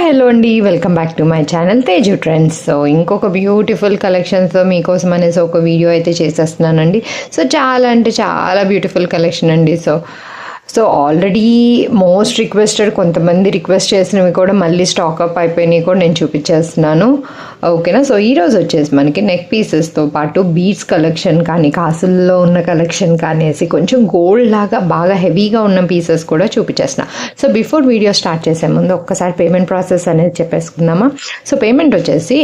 Hello అండి, welcome back to my channel Teju trends. So ఇంకొక beautiful కలెక్షన్స్తో మీకోసం అనేసి ఒక వీడియో అయితే చేసేస్తున్నానండి. సో చాలా అంటే చాలా బ్యూటిఫుల్ కలెక్షన్ అండి. సో ఆల్రెడీ మోస్ట్ రిక్వెస్టెడ్, కొంతమంది రిక్వెస్ట్ చేసినవి కూడా మళ్ళీ స్టాకప్ అయిపోయినాయి కూడా నేను చూపించేస్తున్నాను. ఓకేనా. సో ఈరోజు వచ్చేసి మనకి నెక్ పీసెస్తో పాటు బీడ్స్ కలెక్షన్ కానీ, కాసుల్లో ఉన్న కలెక్షన్ కానేసి కొంచెం గోల్డ్ లాగా బాగా హెవీగా ఉన్న పీసెస్ కూడా చూపించేస్తున్నా. సో బిఫోర్ వీడియో స్టార్ట్ చేసే ముందు ఒక్కసారి పేమెంట్ ప్రాసెస్ అనేది చెప్పేసుకుందామా. సో పేమెంట్ వచ్చేసి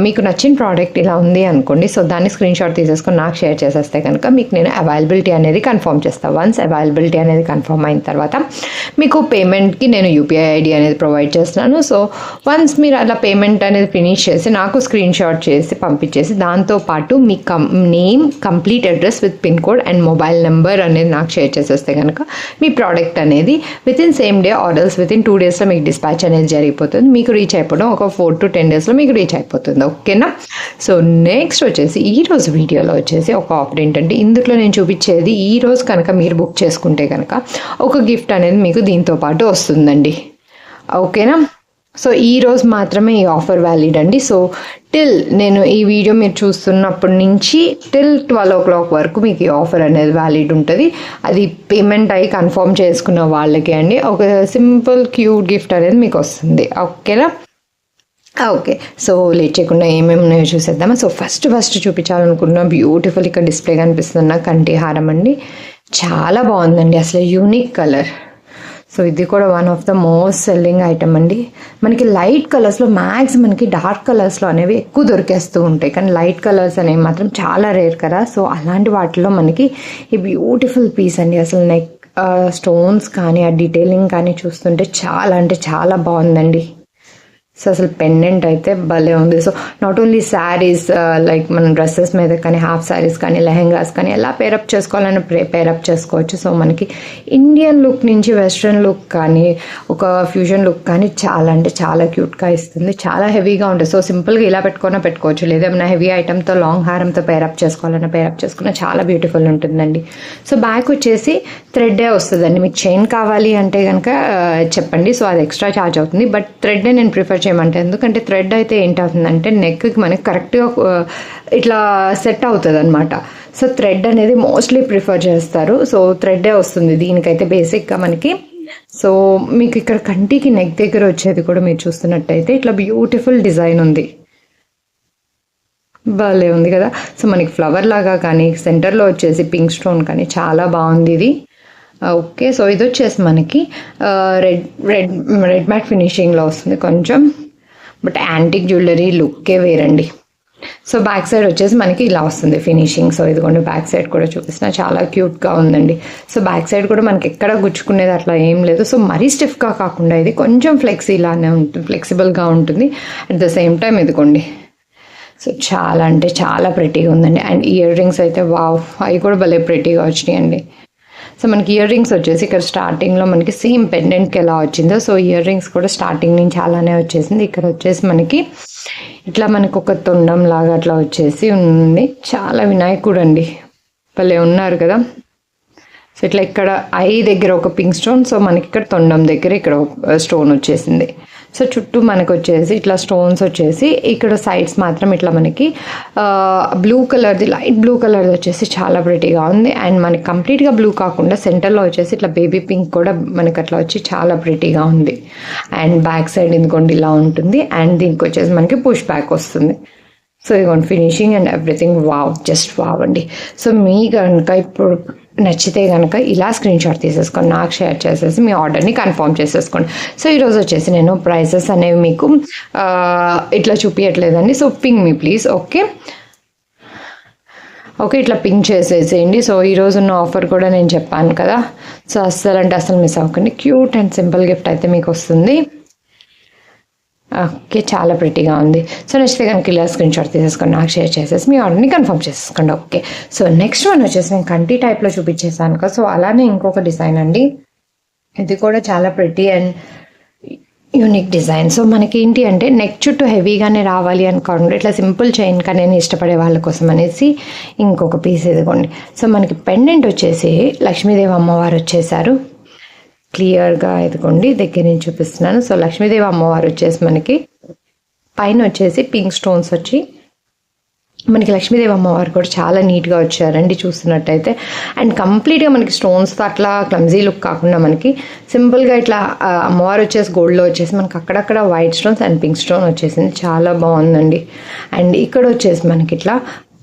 మీకు నచ్చిన ప్రోడక్ట్ ఇలా ఉంది అనుకోండి. సో దాన్ని స్క్రీన్ షాట్ తీసేసుకొని నాకు షేర్ చేసేస్తే కనుక మీకు నేను అవైలబిలిటీ అనేది కన్ఫర్మ్ చేస్తాను. వన్స్ అవైలబిలిటీ అనేది కన్ఫర్మ్ అయిన తర్వాత మీకు పేమెంట్కి నేను యూపీఐ ఐడి అనేది ప్రొవైడ్ చేస్తున్నాను. సో వన్స్ మీరు అలా పేమెంట్ అనేది ఫినిష్ చేసి నాకు స్క్రీన్ షాట్ చేసి పంపించేసి దాంతోపాటు మీ name, complete address with pin code and mobile number అనేది నాకు షేర్ చేసేస్తే కనుక మీ ప్రోడక్ట్ అనేది within same day orders within 2 daysలో మీకు డిస్పాచ్ అనేది జరిగిపోతుంది. మీకు రీచ్ అయిపోవడం ఒక 4 to 10 daysలో మీకు రీచ్ అయిపోతుంది. ఓకేనా. సో నెక్స్ట్ వచ్చేసి ఈరోజు వీడియోలో వచ్చేసి ఒక ఆఫర్ ఏంటంటే, ఇందులో నేను చూపించేది ఈరోజు కనుక మీరు బుక్ చేసుకుంటే కనుక ఒక గిఫ్ట్ అనేది మీకు దీంతో పాటు వస్తుందండి. ఓకేనా. సో ఈరోజు మాత్రమే ఈ ఆఫర్ వ్యాలిడ్ అండి. సో టిల్ నేను ఈ వీడియో మీరు చూస్తున్నప్పటి నుంచి టిల్ 12 o'clock వరకు మీకు ఈ ఆఫర్ అనేది వ్యాలిడ్ ఉంటుంది. అది పేమెంట్ అయ్యి కన్ఫర్మ్ చేసుకున్న వాళ్ళకి అండి ఒక సింపుల్ క్యూట్ గిఫ్ట్ అనేది మీకు వస్తుంది. ఓకేనా. ఓకే. సో లేట్ చేయకుండా ఏమేమి ఉన్నాయో చూసేద్దామా. సో ఫస్ట్ చూపించాలనుకున్న బ్యూటిఫుల్ ఇక్కడ డిస్ప్లే కనిపిస్తున్న కంటి హారం అండి. చాలా బాగుందండి, అసలు యూనిక్ కలర్. సో ఇది కూడా one of the most selling item అండి. మనకి లైట్ కలర్స్లో మ్యాక్స్ మనకి డార్క్ కలర్స్లో అనేవి ఎక్కువ దొరికేస్తూ ఉంటాయి, కానీ లైట్ కలర్స్ అనేవి మాత్రం చాలా రేర్ కదా. సో అలాంటి వాటిలో మనకి ఈ బ్యూటిఫుల్ పీస్ అండి. అసలు నెక్ స్టోన్స్ కానీ, ఆ డీటెయిలింగ్ కానీ చూస్తుంటే చాలా అంటే చాలా బాగుందండి. సో అసలు పెండెంట్ అయితే భలే ఉంది. So not only saris, like మనం డ్రెస్సెస్ మీద కానీ, హాఫ్ శారీస్ కానీ, లెహెంగాస్ కానీ ఎలా పేరప్ చేసుకోవాలని పేరప్ చేసుకోవచ్చు. సో మనకి ఇండియన్ లుక్ నుంచి వెస్ట్రన్ లుక్ కానీ, ఒక ఫ్యూజన్ లుక్ కానీ చాలా అంటే చాలా క్యూట్గా ఇస్తుంది. చాలా హెవీగా ఉంటుంది. సో సింపుల్గా ఇలా పెట్టుకోవచ్చు, లేదా ఏమైనా హెవీ ఐటమ్తో లాంగ్ హారంతో పేరప్ చేసుకోవాలన్నా పేరప్ చేసుకున్న చాలా బ్యూటిఫుల్ ఉంటుందండి. సో బ్యాక్ వచ్చేసి థ్రెడ్డే వస్తుందండి. మీకు చైన్ కావాలి అంటే కనుక చెప్పండి. సో అది ఎక్స్ట్రా ఛార్జ్ అవుతుంది, బట్ థ్రెడ్డే నేను ప్రిఫర్ చేయమంటే, ఎందుకంటే థ్రెడ్ అయితే ఏంటవుతుందంటే నెక్కి మనకి కరెక్ట్గా ఇట్లా సెట్ అవుతుంది అనమాట. సో థ్రెడ్ అనేది మోస్ట్లీ ప్రిఫర్ చేస్తారు. సో థ్రెడ్డే వస్తుంది దీనికైతే బేసిక్గా మనకి. సో మీకు ఇక్కడ కంటికి నెక్ దగ్గర వచ్చేది కూడా మీరు చూస్తున్నట్టయితే ఇట్లా బ్యూటిఫుల్ డిజైన్ ఉంది, భలే ఉంది కదా. సో మనకి ఫ్లవర్ లాగా కానీ, సెంటర్లో వచ్చేసి పింక్ స్టోన్ కానీ చాలా బాగుంది ఇది. ఓకే. సో ఇది వచ్చేసి మనకి రెడ్ మ్యాట్ ఫినిషింగ్లో వస్తుంది కొంచెం, బట్ యాంటిక్ జ్యువెలరీ లుక్కే వేరండి. సో బ్యాక్ సైడ్ వచ్చేసి మనకి ఇలా వస్తుంది ఫినిషింగ్. సో ఇదిగోండి బ్యాక్ సైడ్ కూడా చూపిస్తున్నా, చాలా క్యూట్గా ఉందండి. సో బ్యాక్ సైడ్ కూడా మనకి ఎక్కడ గుచ్చుకునేది అట్లా ఏం లేదు. సో మరీ స్టిఫ్గా కాకుండా ఇది కొంచెం ఫ్లెక్సీలానే ఉంటుంది, ఫ్లెక్సిబుల్గా ఉంటుంది. అట్ ద సేమ్ టైం ఇదిగోండి. సో చాలా అంటే చాలా ప్రెటీగా ఉందండి. అండ్ ఇయర్ రింగ్స్ అయితే వావ్, అవి కూడా భలే ప్రెటీగా వచ్చినాయండి. సో మనకి ఇయర్ రింగ్స్ వచ్చేసి ఇక్కడ స్టార్టింగ్లో మనకి సేమ్ పెండెంట్కి ఎలా వచ్చిందో, సో ఇయర్ రింగ్స్ కూడా స్టార్టింగ్ నుంచి అలానే వచ్చేసింది. ఇక్కడ వచ్చేసి మనకి ఇట్లా మనకు ఒక తొండం లాగా అట్లా వచ్చేసి ఉంది. చాలా వినాయకుడు అండి, భలే ఉన్నారు కదా. సో ఇట్లా ఇక్కడ ఐ దగ్గర ఒక పింక్ స్టోన్, సో మనకి ఇక్కడ తొండం దగ్గర ఇక్కడ స్టోన్ వచ్చేసింది. సో చుట్టూ మనకు వచ్చేసి ఇట్లా స్టోన్స్ వచ్చేసి ఇక్కడ సైడ్స్ మాత్రం ఇట్లా మనకి బ్లూ కలర్ది, లైట్ బ్లూ కలర్ది వచ్చేసి చాలా ప్రెటీగా ఉంది. అండ్ మనకి కంప్లీట్గా బ్లూ కాకుండా సెంటర్లో వచ్చేసి ఇట్లా బేబీ పింక్ కూడా మనకి అట్లా వచ్చి చాలా ప్రెటీగా ఉంది. అండ్ బ్యాక్ సైడ్ ఇందుకోండి ఇలా ఉంటుంది. అండ్ దీనికి వచ్చేసి మనకి పుష్ బ్యాక్ వస్తుంది. సో ఇదిగోండి finishing and everything wow, just wow అండి. సో మీ కనుక ఇప్పుడు నచ్చితే కనుక ఇలా స్క్రీన్ షాట్ తీసేసుకొని నాకు షేర్ చేసేసి మీ ఆర్డర్ని కన్ఫర్మ్ చేసేసుకోండి. సో ఈరోజు వచ్చేసి నేను ప్రైసెస్ అనేవి మీకు ఇట్లా చూపించట్లేదండి. So ping me please. Okay ఇట్లా పింక్ చేసేసేయండి. సో ఈరోజు ఉన్న ఆఫర్ కూడా నేను చెప్పాను కదా. సో అస్సలు మిస్ అవ్వకండి. క్యూట్ అండ్ సింపుల్ గిఫ్ట్ అయితే మీకు వస్తుంది. ఓకే చాలా ప్రెటీగా ఉంది. సో నచ్చితే కనుక ఇలా స్క్రీన్ షాట్ తీసేసుకొని నాకు షేర్ చేసేసి మీ ఆర్డర్ని కన్ఫర్మ్ చేసేసుకోండి. ఓకే. సో నెక్స్ట్ వన్ వచ్చేసి నేను కంటి టైప్లో చూపించేసాను కదా. సో అలానే ఇంకొక డిజైన్ అండి, ఇది కూడా చాలా pretty and unique design. So మనకి ఏంటి అంటే నెక్ చుట్టూ హెవీగానే రావాలి అనుకోండి, ఇట్లా సింపుల్ చైన్ కానీ నేను ఇష్టపడే వాళ్ళ కోసం అనేసి ఇంకొక పీస్ ఇదిగోండి. సో మనకి పెండెంట్ వచ్చేసి లక్ష్మీదేవి అమ్మవారు వచ్చేసారు. క్లియర్గా ఇదిగోండి దగ్గర నుంచి చూపిస్తున్నాను. సో లక్ష్మీదేవి అమ్మవారు వచ్చేసి మనకి పైన వచ్చేసి పింక్ స్టోన్స్ వచ్చి మనకి లక్ష్మీదేవి అమ్మవారు కూడా చాలా నీట్గా వచ్చారండి చూస్తున్నట్టయితే. అండ్ కంప్లీట్గా మనకి స్టోన్స్తో అట్లా క్లమ్జీ లుక్ కాకుండా మనకి సింపుల్గా ఇట్లా అమ్మవారు వచ్చేసి గోల్డ్లో వచ్చేసి మనకి అక్కడక్కడ white stones and pink stone వచ్చేసింది, చాలా బాగుందండి. అండ్ ఇక్కడ వచ్చేసి మనకి ఇట్లా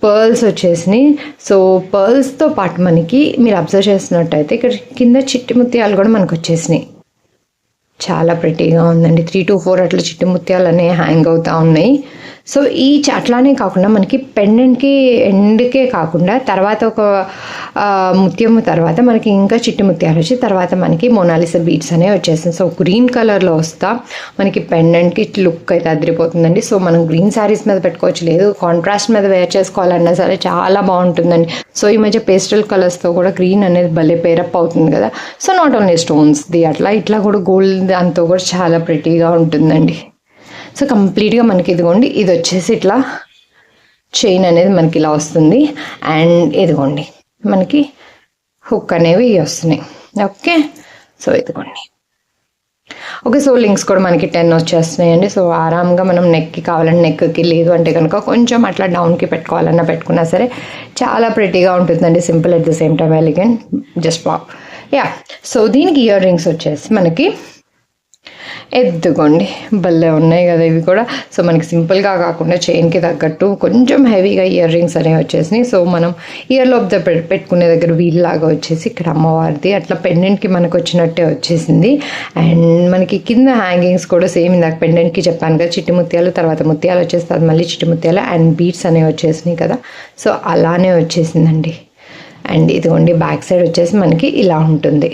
పర్ల్స్ వచ్చేసినాయి. సో పర్ల్స్తో పాటు మనకి మీరు అబ్జర్వ్ చేసినట్టయితే ఇక్కడ కింద చిట్టి ముత్యాలు కూడా మనకు వచ్చేసినాయి, చాలా ప్రెటీగా ఉందండి. 3 to 4 అట్లా చిట్టి ముత్యాలు అనేవి హ్యాంగ్ అవుతూ ఉన్నాయి. సో అట్లానే కాకుండా మనకి పెండెంట్కి ఎండ్కే కాకుండా తర్వాత ఒక ముత్యము తర్వాత మనకి ఇంకా చిట్టి ముత్యాలు వచ్చి తర్వాత మనకి మోనాలిసా బీడ్స్ అనేవి వచ్చేసింది. సో గ్రీన్ కలర్లో వస్తా మనకి పెండెంట్కి లుక్ అయితే అదిరిపోతుందండి. సో మనం గ్రీన్ శారీస్ మీద పెట్టుకోవచ్చు, లేదు కాంట్రాస్ట్ మీద వేర్ చేసుకోవాలన్నా సరే చాలా బాగుంటుందండి. సో ఈ మధ్య పేస్టల్ కలర్స్తో కూడా గ్రీన్ అనేది భలే పేరప్ అవుతుంది కదా. సో నాట్ ఓన్లీ స్టోన్స్ది ఇట్లా కూడా గోల్డ్ దాంతో కూడా చాలా ప్రెటీగా ఉంటుందండి. సో కంప్లీట్గా మనకి ఇదిగోండి ఇది వచ్చేసి ఇట్లా చైన్ అనేది మనకి ఇలా వస్తుంది. అండ్ ఇదిగోండి మనకి హుక్ అనేవి వస్తున్నాయి. ఓకే, సో ఇదిగోండి. ఓకే, సో లింక్స్ కూడా మనకి 10 వచ్చేస్తున్నాయండి. సో ఆరామ్గా మనం నెక్కి కావాలంటే నెక్కి, లేదు అంటే కనుక కొంచెం అట్లా డౌన్కి పెట్టుకోవాలన్నా పెట్టుకున్నా సరే చాలా ప్రెటీగా ఉంటుందండి. Simple at the same time elegant, just wow. Yeah, so దీనికి ఇయర్ రింగ్స్ వచ్చేసి మనకి ఎద్దుకోండి భలే ఉన్నాయి కదా ఇవి కూడా. సో మనకి సింపుల్గా కాకుండా చైన్కి తగ్గట్టు కొంచెం హెవీగా ఇయర్ రింగ్స్ అనేవి వచ్చేసినాయి. సో మనం ఇయర్ లోపు పెట్టుకునే దగ్గర వీల్లాగా వచ్చేసి ఇక్కడ అమ్మవారిది అట్లా పెండెంట్కి మనకు వచ్చినట్టే వచ్చేసింది. అండ్ మనకి కింద హ్యాంగింగ్స్ కూడా సేమ్ ఇందాక పెండెంట్కి చెప్పాను కదా, చిట్టి ముత్యాలు తర్వాత ముత్యాలు వచ్చేస్తుంది, మళ్ళీ చిట్టి ముత్యాలు అండ్ బీడ్స్ అనేవి వచ్చేసినాయి కదా. సో అలానే వచ్చేసిందండి. అండ్ ఇదిగోండి బ్యాక్ సైడ్ వచ్చేసి మనకి ఇలా ఉంటుంది.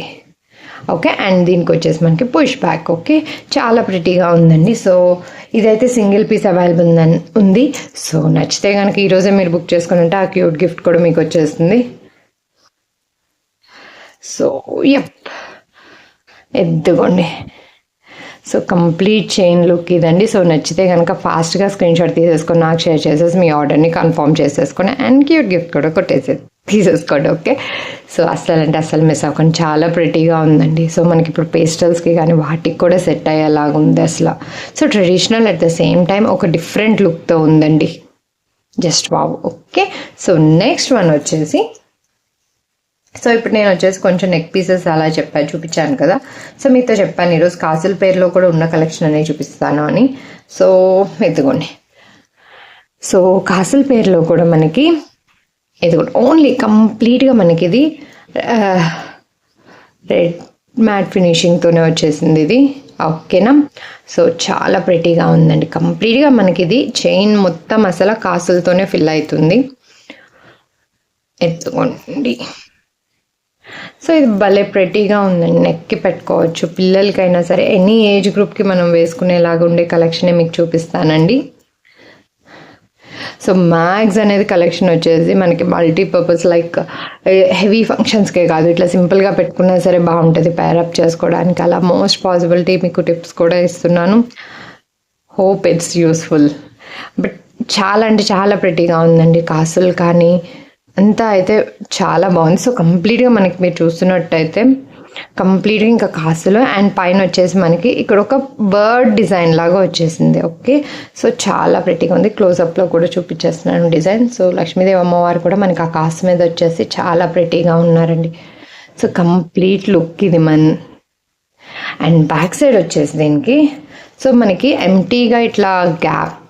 ఓకే, అండ్ దీనికి వచ్చేసి మనకి పుష్ బ్యాక్. ఓకే, చాలా ప్రిటీగా ఉందండి. సో ఇదైతే సింగిల్ పీస్ అవైలబుల్ ఉంది. సో నచ్చితే కనుక ఈరోజే మీరు బుక్ చేసుకుని ఆ క్యూట్ గిఫ్ట్ కూడా మీకు వచ్చేస్తుంది. సో ఎద్దుకోండి. సో కంప్లీట్ చైన్ లుక్ ఇదండి. సో నచ్చితే కనుక ఫాస్ట్గా స్క్రీన్ షాట్ తీసేసుకొని నాకు షేర్ చేసేసి మీ ఆర్డర్ని కన్ఫర్మ్ చేసేసుకొని అండ్ క్యూట్ గిఫ్ట్ కూడా తీసేసుకోండి. ఓకే, సో అస్సలు మిస్ అవ్వకండి, చాలా ప్రెటీగా ఉందండి. సో మనకి ఇప్పుడు పేస్టల్స్కి కానీ వాటికి కూడా సెట్ అయ్యేలాగా ఉంది అసలు. So traditional at the same time ఒక డిఫరెంట్ లుక్తో ఉందండి, just wow. Okay, so next one వచ్చేసి సో ఇప్పుడు నేను వచ్చేసి కొంచెం నెక్ పీసెస్ అలా చూపించాను కదా. సో మీతో చెప్పాను ఈరోజు కాసుల పేరులో కూడా ఉన్న కలెక్షన్ అనేది చూపిస్తాను అని. సో ఎత్తుకోండి. సో కాసుల పేరులో కూడా మనకి ఎత్తుకోండి ఓన్లీ కంప్లీట్గా మనకి ఇది రెడ్ మ్యాట్ ఫినిషింగ్తోనే వచ్చేసింది ఇది. ఓకేనా, సో చాలా ప్రెటీగా ఉందండి. కంప్లీట్గా మనకి ఇది చైన్ మొత్తం అసలు కాసులతోనే ఫిల్ అవుతుంది. ఎత్తుకోండి. సో ఇది భలే ప్రెటీగా ఉందండి, నెక్కి పెట్టుకోవచ్చు, పిల్లలకైనా సరే ఎనీ ఏజ్ గ్రూప్కి మనం వేసుకునేలాగా ఉండే కలెక్షనే మీకు చూపిస్తానండి. సో మ్యాగ్స్ అనేది కలెక్షన్ వచ్చేసి మనకి మల్టీపర్పస్ లైక్ హెవీ ఫంక్షన్స్కే కాదు, ఇట్లా సింపుల్గా పెట్టుకున్నా సరే బాగుంటుంది పేరప్ చేసుకోవడానికి. అలా మోస్ట్ పాసిబిలిటీ మీకు టిప్స్ కూడా ఇస్తున్నాను. Hope it's useful. బట్ చాలా అంటే చాలా ప్రెటీగా ఉందండి, కాసులు కానీ అంతా అయితే చాలా బాగుంది. సో కంప్లీట్గా మనకి మీరు చూస్తున్నట్టయితే కంప్లీట్గా ఇంకా కాసులు అండ్ పైన వచ్చేసి మనకి ఇక్కడ ఒక బర్డ్ డిజైన్ లాగా వచ్చేసింది. ఓకే, సో చాలా ప్రెటీగా ఉంది. క్లోజప్లో కూడా చూపించేస్తున్నాను డిజైన్. సో లక్ష్మీదేవి అమ్మవారు కూడా మనకి ఆ కాసు మీద వచ్చేసి చాలా ప్రెటీగా ఉన్నారండి. సో కంప్లీట్ లుక్ ఇది అండ్ బ్యాక్ సైడ్ వచ్చేసి దీనికి సో మనకి ఎంటీగా ఇట్లా గ్యాప్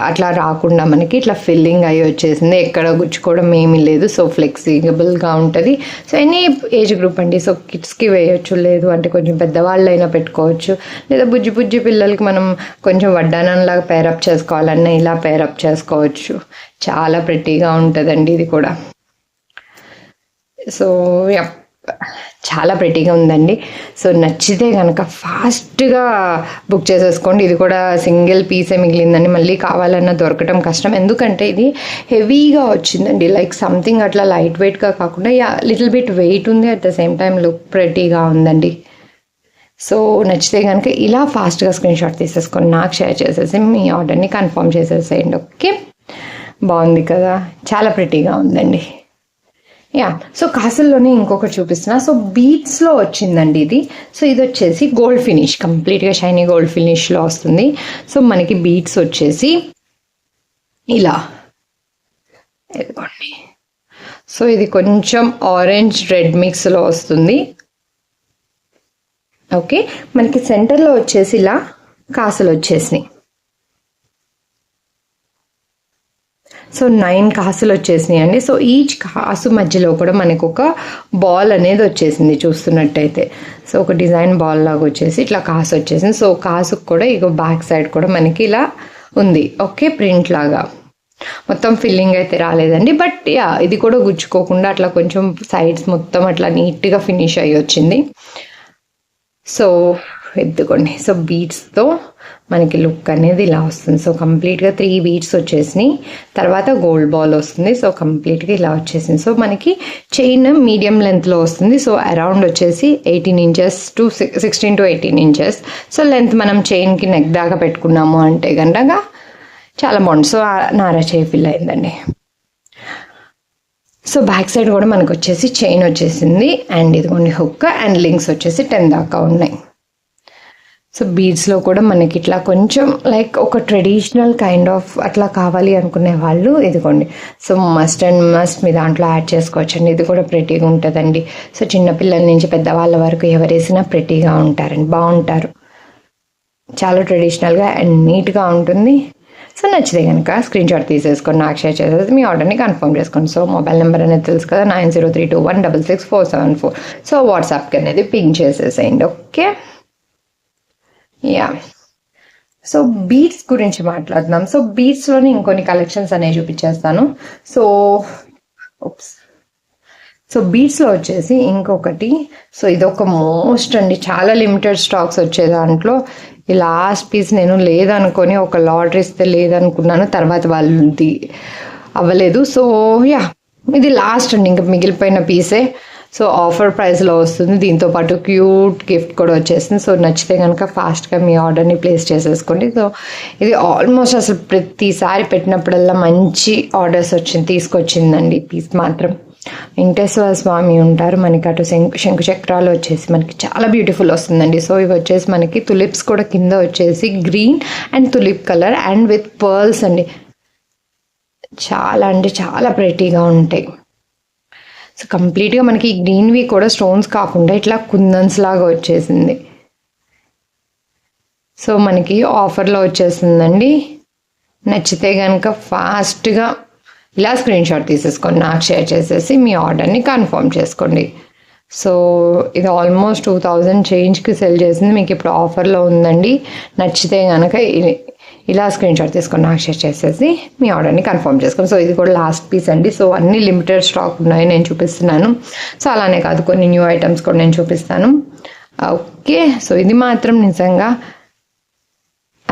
అట్లా రాకుండా మనకి ఇట్లా ఫిల్లింగ్ అయ్యి వచ్చేసింది, ఎక్కడ గుచ్చుకోవడం ఏమీ లేదు. సో ఫ్లెక్సిబుల్గా ఉంటుంది. సో ఎనీ ఏజ్ గ్రూప్ అండి. సో కిడ్స్కి వేయచ్చు, లేదు అంటే కొంచెం పెద్దవాళ్ళైనా పెట్టుకోవచ్చు, లేదా బుజ్జి పిల్లలకి మనం కొంచెం వడ్డానంలాగా పేరప్ చేసుకోవాలన్నా ఇలా పేరప్ చేసుకోవచ్చు. చాలా ప్రెటీగా ఉంటుందండి ఇది కూడా. సో చాలా ప్రెటీగా ఉందండి. సో నచ్చితే కనుక ఫాస్ట్గా బుక్ చేసేసుకోండి. ఇది కూడా సింగిల్ పీసే మిగిలిందండి, మళ్ళీ కావాలన్నా దొరకటం కష్టం, ఎందుకంటే ఇది హెవీగా వచ్చిందండి. లైక్ సంథింగ్ అట్లా లైట్ వెయిట్గా కాకుండా లిటిల్ బిట్ వెయిట్ ఉంది, at the same time look ప్రెటీగా ఉందండి. సో నచ్చితే కనుక ఇలా ఫాస్ట్గా స్క్రీన్ షాట్ తీసేసుకొని నాకు షేర్ చేసేసి మీ ఆర్డర్ని కన్ఫర్మ్ చేసేసేయండి. ఓకే, బాగుంది కదా, చాలా ప్రెటీగా ఉందండి. యా, సో కాసుల్లోనే ఇంకొకటి చూపిస్తున్నా. సో బీట్స్లో వచ్చిందండి ఇది. సో ఇది వచ్చేసి గోల్డ్ ఫినిష్, కంప్లీట్గా షైనీ గోల్డ్ ఫినిష్లో వస్తుంది. సో మనకి బీట్స్ వచ్చేసి ఇలా ఇదిగోండి. సో ఇది కొంచెం ఆరెంజ్ రెడ్ మిక్స్లో వస్తుంది. ఓకే, మనకి సెంటర్లో వచ్చేసి ఇలా కాసులు వచ్చేసినాయి. సో 9 కాసులు వచ్చేసినాయి అండి. సో ఈచ్ కాసు మధ్యలో కూడా మనకు ఒక బాల్ అనేది వచ్చేసింది చూస్తున్నట్టయితే. సో ఒక డిజైన్ బాల్ లాగా వచ్చేసి ఇట్లా కాసు వచ్చేసింది. సో కాసుకు కూడా ఇక బ్యాక్ సైడ్ కూడా మనకి ఇలా ఉంది. ఓకే, ప్రింట్ లాగా మొత్తం ఫిల్లింగ్ అయితే రాలేదండి. బట్ యా, ఇది కూడా గుచ్చుకోకుండా అట్లా కొంచెం సైడ్స్ మొత్తం అట్లా నీట్గా ఫినిష్ అయ్యి వచ్చింది. సో ఎత్తుకోండి. సో బీడ్స్తో మనకి లుక్ అనేది ఇలా వస్తుంది. సో కంప్లీట్గా 3 బీడ్స్ వచ్చేసినాయి. తర్వాత గోల్డ్ బాల్ వస్తుంది. సో కంప్లీట్గా ఇలా వచ్చేసింది. సో మనకి చైన్ మీడియం లెంత్లో వస్తుంది. సో అరౌండ్ వచ్చేసి 18 inches to 16 to 18 inches. So length మనం చైన్కి నెక్ దాకా పెట్టుకున్నాము అంటే గంటగా చాలా బాగుంది. సో నారా చేయి ఫిల్ అయిందండి. సో బ్యాక్ సైడ్ కూడా మనకు వచ్చేసి చైన్ వచ్చేసింది. అండ్ ఇదిగోండి హుక్ అండ్ లింక్స్ వచ్చేసి 10 దాకా ఉన్నాయి. సో బీడ్స్లో కూడా మనకి ఇట్లా కొంచెం లైక్ ఒక ట్రెడిషనల్ కైండ్ ఆఫ్ అట్లా కావాలి అనుకునే వాళ్ళు ఇదిగోండి. సో మస్ట్ అండ్ మస్ట్ మీ దాంట్లో యాడ్ చేసుకోవచ్చండి. ఇది కూడా ప్రెటీగా ఉంటుందండి. సో చిన్నపిల్లల నుంచి పెద్దవాళ్ళ వరకు ఎవరేసినా ప్రెటీగా ఉంటారండి, బాగుంటారు. చాలా ట్రెడిషనల్గా అండ్ నీట్గా ఉంటుంది. సో నచ్చితే కనుక స్క్రీన్ షాట్ తీసేసుకొని నాకు షేర్ చేసేసి మీ ఆర్డర్ని కన్ఫర్మ్ చేసుకోండి. సో మొబైల్ నెంబర్ అనేది తెలుసు కదా, 9032166474. సో వాట్సాప్కి అనేది పింగ్ చేసేసేయండి. Okay, yeah. సో బీడ్స్ గురించి మాట్లాడుతున్నాం. సో బీడ్స్లోనే ఇంకొన్ని కలెక్షన్స్ అనేవి చూపించేస్తాను. సో సో బీడ్స్లో వచ్చేసి ఇంకొకటి. సో ఇదొక మోస్ట్ అండి, చాలా లిమిటెడ్ స్టాక్స్ వచ్చే దాంట్లో ఈ లాస్ట్ పీస్ నేను లేదనుకొని ఒక లాటరీ ఇస్తే లేదనుకున్నాను. తర్వాత వాళ్ళది అవ్వలేదు. సో యా, ఇది లాస్ట్ అండి, ఇంకా మిగిలిపోయిన పీసే. సో ఆఫర్ ప్రైస్లో వస్తుంది. దీంతోపాటు క్యూట్ గిఫ్ట్ కూడా వచ్చేసింది. సో నచ్చితే కనుక ఫాస్ట్గా మీ ఆర్డర్ని ప్లేస్ చేసేసుకోండి. సో ఇది ఆల్మోస్ట్ అసలు ప్రతిసారి పెట్టినప్పుడల్లా మంచి ఆర్డర్స్ తీసుకొచ్చిందండి. పీస్ మాత్రం వెంకటేశ్వర స్వామి ఉంటారు మనకి, అటు శంకు చక్రాలు వచ్చేసి మనకి చాలా బ్యూటిఫుల్ వస్తుందండి. సో ఇవి వచ్చేసి మనకి తులిప్స్ కూడా కింద వచ్చేసి green and tulip colour and with pearls అండి. చాలా అంటే చాలా ప్రెటీగా ఉంటాయి. సో కంప్లీట్గా మనకి గ్రీన్వి కూడా స్టోన్స్ కాకుండా ఇట్లా కుందన్స్ లాగా వచ్చేసింది. సో మనకి ఆఫర్లో వచ్చేసిందండి. నచ్చితే కనుక ఫాస్ట్గా ఇలా స్క్రీన్ షాట్ తీసేసుకొని నాకు షేర్ చేసేసి మీ ఆర్డర్ని కన్ఫర్మ్ చేసుకోండి. సో ఇది ఆల్మోస్ట్ 2000 చేంజ్కి సెల్ చేసింది. మీకు ఇప్పుడు ఆఫర్లో ఉందండి. నచ్చితే కనుక ఇలా స్క్రీన్ షాట్ తీసుకొని నాకు షేర్ చేసేసి మీ ఆర్డర్ని కన్ఫర్మ్ చేసుకోండి. సో ఇది కూడా లాస్ట్ పీస్ అండి. సో అన్ని లిమిటెడ్ స్టాక్ ఉన్నాయి, నేను చూపిస్తున్నాను. సో అలానే కాదు, కొన్ని న్యూ ఐటమ్స్ కూడా నేను చూపిస్తాను. ఓకే, సో ఇది మాత్రం నిజంగా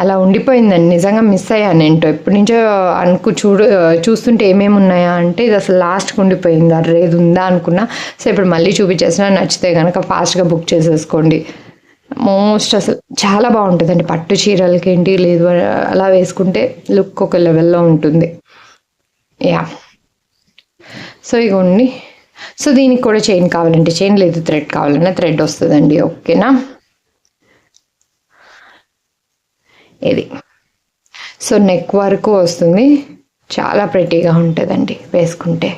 అలా ఉండిపోయిందండి. నిజంగా మిస్ అయ్యాను ఏంటో, ఎప్పటి నుంచో చూస్తుంటే ఏమేమి ఉన్నాయా అంటే ఇది అసలు లాస్ట్కి ఉండిపోయింది. అరే ఇది ఉందా అనుకున్నా. సో ఇప్పుడు మళ్ళీ చూపించేసిన, నచ్చితే కనుక ఫాస్ట్గా బుక్ చేసేసుకోండి. మోస్ట్ అసలు చాలా బాగుంటుందండి. పట్టు చీరలకి ఏంటి లేదు అలా వేసుకుంటే లుక్ ఒక లెవెల్లో ఉంటుంది. యా, సో ఇగోండి. సో దీనికి కూడా చైన్ కావాలంటే చైన్, లేదు థ్రెడ్ కావాలన్నా థ్రెడ్ వస్తుందండి. ఓకేనా, ఇది సో నెక్ వరకు వస్తుంది. చాలా ప్రెటీగా ఉంటుందండి వేసుకుంటే.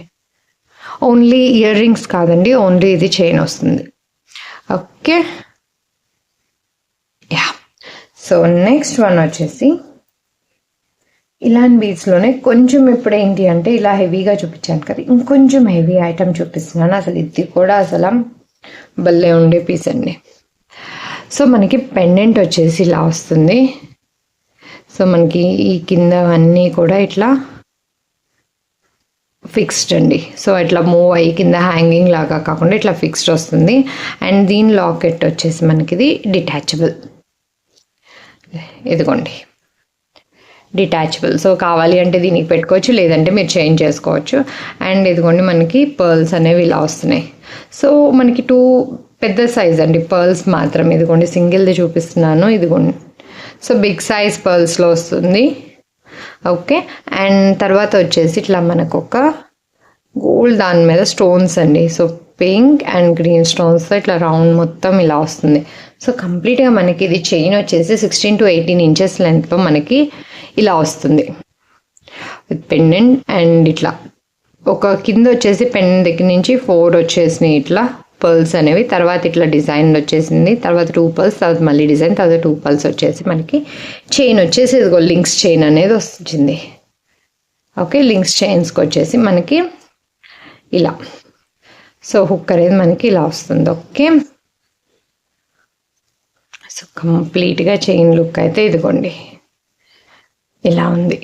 ఓన్లీ ఇయర్ రింగ్స్ కాదండి, ఓన్లీ ఇది చైన్ వస్తుంది. Okay, yeah. So next one వచ్చేసి ఇలాంటి బీడ్స్లోనే కొంచెం ఇప్పుడు ఏంటి అంటే ఇలా హెవీగా చూపించాను కదా, ఇంకొంచెం హెవీ ఐటమ్ చూపిస్తున్నాను. అసలు ఇది కూడా అసలు భలే ఉండే పీస్ అండి. సో మనకి పెండెంట్ వచ్చేసి ఇలా వస్తుంది. సో మనకి ఈ కింద అన్నీ కూడా ఇట్లా ఫిక్స్డ్ అండి. సో ఇట్లా మూవ్ అయ్యి కింద హ్యాంగింగ్ లాగా కాకుండా ఇట్లా ఫిక్స్డ్ వస్తుంది. అండ్ దీని లాకెట్ వచ్చేసి మనకి ఇది డిటాచబుల్. ఇదిగోండి డిటాచబుల్. సో కావాలి అంటే దీనికి పెట్టుకోవచ్చు, లేదంటే మీరు చేంజ్ చేసుకోవచ్చు. అండ్ ఇదిగోండి మనకి పర్ల్స్ అనేవి ఇలా వస్తున్నాయి. సో మనకి 2 పెద్ద సైజ్ అండి పర్ల్స్ మాత్రం. ఇదిగోండి సింగిల్ది చూపిస్తున్నాను. ఇదిగోండి, సో బిగ్ సైజ్ పర్ల్స్లో వస్తుంది. ఓకే, అండ్ తర్వాత వచ్చేసి ఇట్లా మనకు ఒక గోల్డ్ దాని మీద స్టోన్స్ అండి. సో పింక్ అండ్ గ్రీన్ స్టోన్స్తో ఇట్లా రౌండ్ మొత్తం ఇలా వస్తుంది. సో కంప్లీట్గా మనకి ఇది చైన్ వచ్చేసి 16 to 18 ఇంచెస్ లెంత్లో మనకి ఇలా వస్తుంది విత్ పెండెంట్. అండ్ ఇట్లా ఒక కింద వచ్చేసి పెండెంట్ దగ్గర నుంచి 4 వచ్చేసినాయి ఇట్లా పర్ల్స్ అనేవి. తర్వాత ఇట్లా డిజైన్ వచ్చేసింది, తర్వాత 2 పర్ల్స్, తర్వాత మళ్ళీ డిజైన్, తర్వాత 2 పర్ల్స్ వచ్చేసి మనకి చైన్ వచ్చేసి ఇదిగో లింక్స్ చైన్ అనేది వచ్చింది. ఓకే, లింక్స్ చైన్స్కి వచ్చేసి మనకి ఇలా సో హుక్ అనేది మనకి ఇలా వస్తుంది. ఓకే, సో కంప్లీట్గా చైన్ లుక్ అయితే ఇదిగోండి ఇలా ఉంది.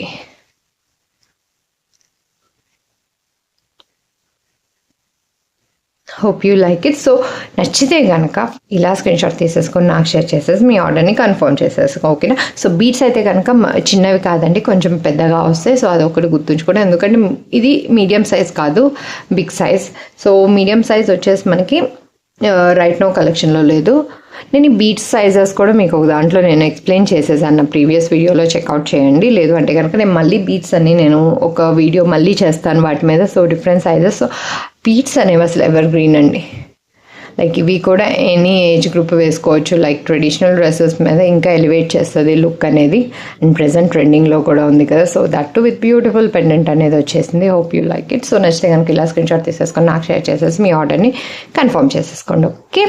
Hope you like it. So నచ్చితే కనుక ఇలా స్క్రీన్ షాట్ తీసేసుకొని నాకు షేర్ చేసేసి మీ ఆర్డర్ని కన్ఫర్మ్ చేసేసుకో. ఓకేనా. సో బీట్స్ అయితే కనుక చిన్నవి కాదండి, కొంచెం పెద్దగా వస్తాయి. సో అదొకటి గుర్తుంచుకోండి, ఎందుకంటే ఇది మీడియం సైజ్ కాదు, big size. So medium size వచ్చేసి మనకి రైట్ నో కలెక్షన్లో లేదు. నేను ఈ బీట్స్ సైజెస్ కూడా మీకు ఒక దాంట్లో నేను ఎక్స్ప్లెయిన్ చేసేసాను, నా ప్రీవియస్ వీడియోలో చెక్అవుట్ చేయండి. లేదు అంటే కనుక నేను మళ్ళీ బీట్స్ అన్ని నేను ఒక వీడియో మళ్ళీ చేస్తాను వాటి మీద. So different sizes. So beats అనేవి అసలు ఎవర్ గ్రీన్ అండి. లైక్ ఇవి కూడా ఎనీ ఏజ్ గ్రూప్ వేసుకోవచ్చు. లైక్ ట్రెడిషనల్ డ్రెస్సెస్ మీద ఇంకా ఎలివేట్ చేస్తుంది లుక్ అనేది. అండ్ ప్రెసెంట్ ట్రెండింగ్లో కూడా ఉంది కదా. So that to with beautiful pendant అనేది వచ్చేసింది. Hope you like it. So నచ్చితే కనుక ఇలా స్క్రీన్ షాట్ తీసేసుకొని నాకు షేర్ చేసేసి మీ ఆర్డర్ని కన్ఫర్మ్ చేసేసుకోండి. Okay,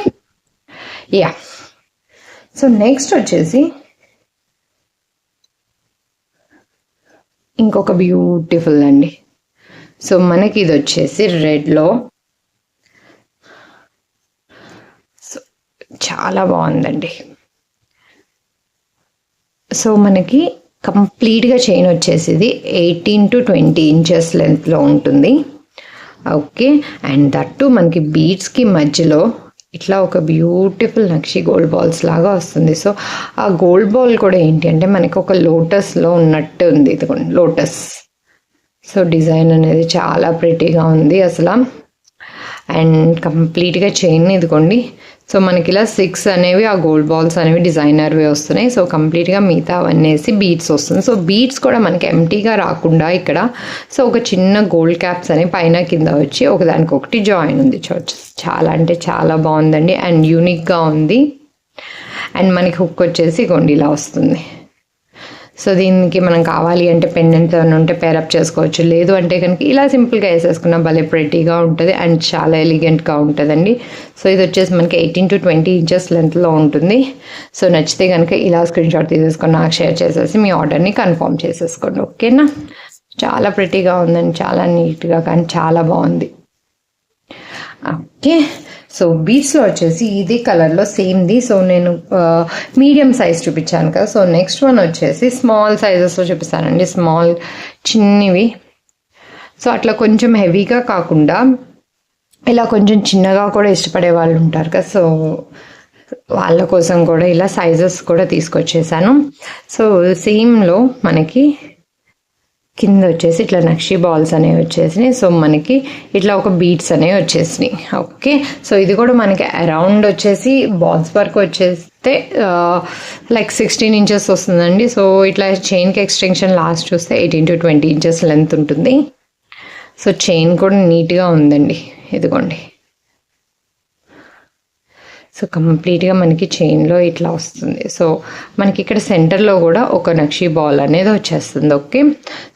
yeah. సో నెక్స్ట్ వచ్చేసి ఇంకొక బ్యూటిఫుల్ అండి. సో మనకి ఇది వచ్చేసి రెడ్లో సో చాలా బాగుందండి. సో మనకి కంప్లీట్గా చైన్ వచ్చేసి ఇది 18 to 20 ఇంచెస్ లెంత్లో ఉంటుంది. ఓకే, అండ్ దట్టు మనకి బీడ్స్కి మధ్యలో ఇట్లా ఒక బ్యూటిఫుల్ నక్షి గోల్డ్ బాల్స్ లాగా వస్తుంది. సో ఆ గోల్డ్ బాల్ కూడా ఏంటి అంటే మనకి ఒక లోటస్లో ఉన్నట్టు ఉంది. ఇదిగోండి లోటస్. సో డిజైన్ అనేది చాలా ప్రిటీగా ఉంది అసలు. అండ్ కంప్లీట్గా చైన్ ఇదిగోండి. సో మనకి ఇలా 6 అనేవి ఆ గోల్డ్ బాల్స్ అనేవి డిజైనర్వి వస్తున్నాయి. సో కంప్లీట్గా మిగతా అవన్నీ బీడ్స్ వస్తుంది. సో బీడ్స్ కూడా మనకి ఎంటీగా రాకుండా ఇక్కడ సో ఒక చిన్న గోల్డ్ క్యాప్స్ అనేవి పైన కింద వచ్చి ఒకదానికొకటి జాయిన్ ఉంది. చాలా అంటే చాలా బాగుందండి అండ్ యూనిక్గా ఉంది. అండ్ మనకి హుక్ వచ్చేసి ఇగోండి ఇలా వస్తుంది. సో దీనికి మనం కావాలి అంటే పెండెంట్స్ ఏమైనా ఉంటే పేరప్ చేసుకోవచ్చు. లేదు అంటే కనుక ఇలా సింపుల్గా వేసేసుకున్న భలే ప్రెటీగా ఉంటుంది అండ్ చాలా ఎలిగెంట్గా ఉంటుందండి. సో ఇది వచ్చేసి మనకి 18 to 20 ఇంచెస్ లెంత్లో ఉంటుంది. సో నచ్చితే కనుక ఇలా స్క్రీన్ షాట్ తీసేసుకొని నాకు షేర్ చేసేసి మీ ఆర్డర్ని కన్ఫర్మ్ చేసేసుకోండి. ఓకేనా. చాలా ప్రెటీగా ఉందండి, చాలా నీట్గా, కానీ చాలా బాగుంది. ఓకే, సో బీడ్స్లో వచ్చేసి ఇదే కలర్లో సేమ్ది. సో నేను మీడియం సైజ్ చూపించాను కదా. సో నెక్స్ట్ వన్ వచ్చేసి స్మాల్ సైజెస్లో చూపిస్తానండి. స్మాల్ చిన్నవి. సో అట్లా కొంచెం హెవీగా కాకుండా ఇలా కొంచెం చిన్నగా కూడా ఇష్టపడే వాళ్ళు ఉంటారు కదా. సో వాళ్ళ కోసం కూడా ఇలా సైజెస్ కూడా తీసుకొచ్చేసాను. సో సేమ్లో మనకి కింద వచ్చేసి ఇట్లా నక్షి బాల్స్ అనేవి వచ్చేసినాయి. సో మనకి ఇట్లా ఒక బీడ్స్ అనేవి వచ్చేసినాయి. ఓకే, సో ఇది కూడా మనకి అరౌండ్ వచ్చేసి బాల్స్ వరకు వచ్చేస్తే లైక్ 16 ఇంచెస్ వస్తుందండి. సో ఇట్లా చైన్కి ఎక్స్టెన్షన్ లాస్ట్ చూస్తే 18 to 20 ఇంచెస్ లెంత్ ఉంటుంది. సో చైన్ కూడా నీట్గా ఉందండి, ఇదిగోండి. సో కంప్లీట్గా మనకి చైన్లో ఇట్లా వస్తుంది. సో మనకి ఇక్కడ సెంటర్లో కూడా ఒక నక్షి బాల్ అనేది వచ్చేస్తుంది. ఓకే,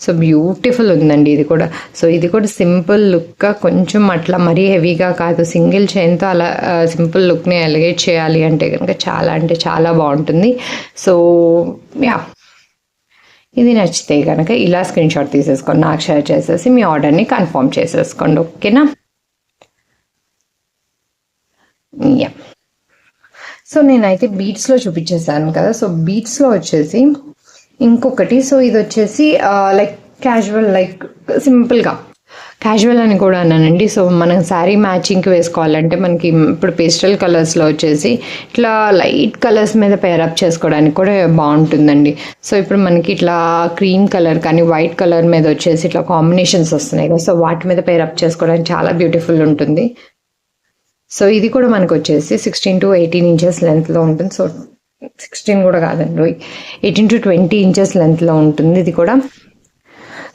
సో బ్యూటిఫుల్ ఉందండి ఇది కూడా. సో ఇది కూడా సింపుల్ లుక్గా, కొంచెం అట్లా మరీ హెవీగా కాదు, సింగిల్ చైన్తో అలా సింపుల్ లుక్ని ఎలిగేట్ చేయాలి అంటే కనుక చాలా అంటే చాలా బాగుంటుంది. సో యా, ఇది నచ్చితే కనుక ఇలా స్క్రీన్ షాట్ తీసేసుకొని నాకు షేర్ చేసేసి మీ ఆర్డర్ని కన్ఫర్మ్ చేసేసుకోండి. ఓకేనా. యా, సో నేనైతే బీట్స్లో చూపించేసాను కదా. సో బీట్స్లో వచ్చేసి ఇంకొకటి. సో ఇది వచ్చేసి లైక్ క్యాజువల్, లైక్ సింపుల్గా క్యాజువల్ అని కూడా అన్నానండి. సో మనం శారీ మ్యాచింగ్కి వేసుకోవాలంటే మనకి ఇప్పుడు పేస్టల్ కలర్స్లో వచ్చేసి ఇట్లా లైట్ కలర్స్ మీద పేరప్ చేసుకోవడానికి కూడా బాగుంటుందండి. సో ఇప్పుడు మనకి ఇట్లా క్రీమ్ కలర్ కానీ వైట్ కలర్ మీద వచ్చేసి ఇట్లా కాంబినేషన్స్ వస్తున్నాయి కదా. సో వాటి మీద పేరప్ చేసుకోవడానికి చాలా బ్యూటిఫుల్ ఉంటుంది. సో ఇది కూడా మనకు వచ్చేసి 16 to 18 ఇంచెస్ లెంత్లో ఉంటుంది. సో 16 కూడా కాదండి, 18 to 20 ఇంచెస్ లెంత్లో ఉంటుంది ఇది కూడా.